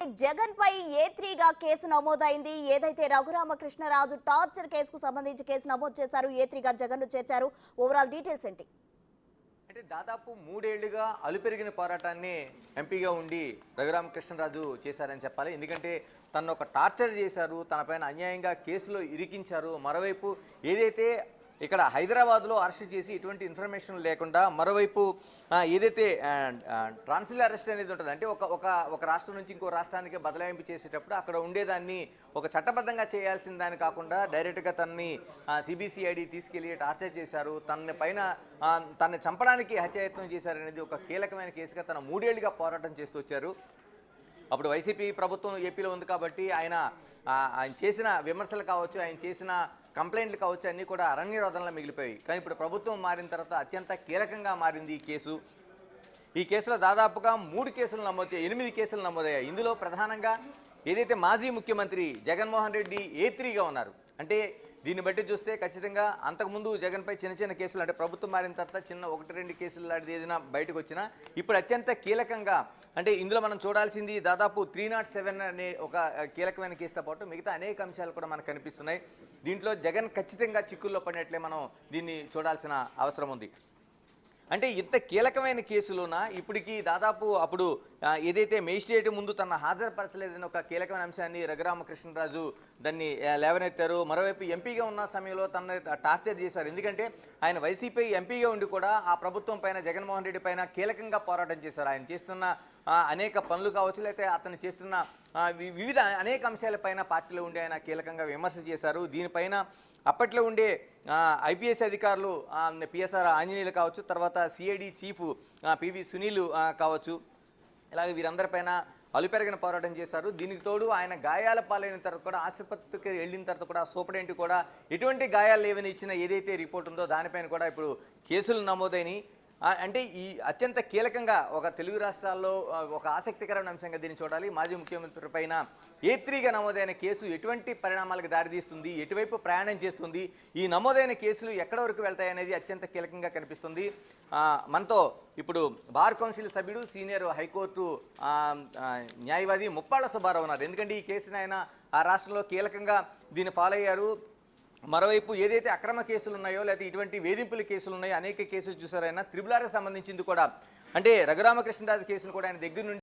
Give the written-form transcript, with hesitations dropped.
జగన్ పై ఏ3గా case నమోదైంది. ఏదైతే Raghuramakrishnaraju torture కేసుకు సంబంధించి కేసు నమోదు చేశారు. ఏ3గా జగన్ ను చేర్చారు. ఓవరాల్ డీటెయిల్స్ ఏంటి? అంటే దాదాపు 3 ఏళ్లుగా అలుపెరిగిన పోరాటాన్ని ఎంపీగా ఉండి రఘురామకృష్ణరాజు చేశారని చెప్పాలి. ఎందుకంటే తను ఒక టార్చర్ చేశారు, తనపైన అన్యాయంగా కేసులో ఇరికించారు. మరోవైపు ఏదైతే ఇక్కడ హైదరాబాద్లో అరెస్ట్ చేసి ఎటువంటి ఇన్ఫర్మేషన్ లేకుండా మరోవైపు ఏదైతే ట్రాన్సిల్ అరెస్ట్ అనేది ఉంటుంది, అంటే ఒక రాష్ట్రం నుంచి ఇంకో రాష్ట్రానికి బదలాయింపు చేసేటప్పుడు అక్కడ ఉండేదాన్ని ఒక చట్టబద్ధంగా చేయాల్సిన దాన్ని కాకుండా డైరెక్ట్గా తనని సిబిసిఐడి తీసుకెళ్లి టార్చర్ చేశారు. తనని చంపడానికి హత్యాయత్నం చేశారనేది ఒక కీలకమైన కేసుగా తన 3 ఏళ్లుగా పోరాటం చేస్తూ వచ్చారు. అప్పుడు వైసీపీ ప్రభుత్వం ఏపీలో ఉంది కాబట్టి ఆయన చేసిన విమర్శలు కావచ్చు, ఆయన చేసిన కంప్లైంట్లు కావచ్చు, అన్నీ కూడా అరణ్యరోధనలో మిగిలిపోయాయి. కానీ ఇప్పుడు ప్రభుత్వం మారిన తర్వాత అత్యంత కీలకంగా మారింది ఈ కేసు. ఈ కేసులో దాదాపుగా 8 కేసులు నమోదయ్యాయి. ఇందులో ప్రధానంగా ఏదైతే మాజీ ముఖ్యమంత్రి జగన్మోహన్ రెడ్డి ఏ3గా ఉన్నారు. అంటే దీన్ని బట్టి చూస్తే ఖచ్చితంగా అంతకుముందు జగన్పై చిన్న కేసులు, అంటే ప్రభుత్వం మారిన తర్వాత చిన్న 1-2 కేసులు లాంటిది ఏదైనా బయటకు వచ్చినా ఇప్పుడు అత్యంత కీలకంగా, అంటే ఇందులో మనం చూడాల్సింది దాదాపు 307 అనే ఒక కీలకమైన కేసుతో పాటు మిగతా అనేక అంశాలు కూడా మనకు కనిపిస్తున్నాయి. దీంట్లో జగన్ ఖచ్చితంగా చిక్కుల్లో పడినట్లే మనం దీన్ని చూడాల్సిన అవసరం ఉంది. అంటే ఇంత కీలకమైన కేసులోన ఇప్పటికీ దాదాపు అప్పుడు ఏదైతే మేజిస్ట్రేట్ ముందు తన హాజరుపరచలేదని ఒక కీలకమైన అంశాన్ని రఘురామకృష్ణరాజు దాన్ని లేవనెత్తారు. మరోవైపు ఎంపీగా ఉన్న సమయంలో తన టార్చర్ చేశారు. ఎందుకంటే ఆయన వైసీపీ ఎంపీగా ఉండి కూడా ఆ ప్రభుత్వం పైన, జగన్మోహన్ రెడ్డి పైన కీలకంగా పోరాటం చేశారు. ఆయన చేస్తున్న అనేక పనులు కావచ్చు, లేకపోతే అతను చేస్తున్న వివిధ అనేక అంశాలపైన పార్టీలో ఉండి ఆయన కీలకంగా విమర్శ చేశారు. దీనిపైన అప్పట్లో ఉండే ఐపీఎస్ అధికారులు పిఎస్ఆర్ ఆంజనేయులు కావచ్చు, తర్వాత సిఐడి చీఫ్ పివి సునీల్ కావచ్చు, ఇలాగే వీరందరిపైన అలుపెరగిన పోరాటం చేశారు. దీనికి తోడు ఆయన గాయాల పాలైన తర్వాత కూడా ఆసుపత్రికి వెళ్ళిన తర్వాత కూడా సూపరింటెండెంట్ కూడా ఎటువంటి గాయాలు లేవని ఇచ్చిన ఏదైతే రిపోర్ట్ ఉందో దానిపైన కూడా ఇప్పుడు కేసులు నమోదైనవి. అంటే ఈ అత్యంత కీలకంగా ఒక తెలుగు రాష్ట్రాల్లో ఒక ఆసక్తికరమైన అంశంగా దీన్ని చూడాలి. మాజీ ముఖ్యమంత్రి పైన ఏ3గా నమోదైన కేసు ఎటువంటి పరిణామాలకు దారితీస్తుంది, ఎటువైపు ప్రయాణం చేస్తుంది, ఈ నమోదైన కేసులు ఎక్కడి వరకు వెళ్తాయి అనేది అత్యంత కీలకంగా కనిపిస్తుంది. మనతో ఇప్పుడు బార్ కౌన్సిల్ సభ్యుడు, సీనియర్ హైకోర్టు న్యాయవాది ముప్పాళ్ల సుబ్బారావు ఉన్నారు. ఎందుకంటే ఈ కేసుని ఆయన ఆ రాష్ట్రంలో కీలకంగా దీన్ని ఫాలో అయ్యారు. మరోవైపు ఏదైతే అక్రమ కేసులు ఉన్నాయో, లేకపోతే ఇటువంటి వేధింపుల కేసులు ఉన్నాయో అనేక కేసులు చూసారైనా త్రిబుల్ ఆర్కి సంబంధించింది కూడా, అంటే రఘురామకృష్ణరాజు కేసును కూడా ఆయన దగ్గర నుండి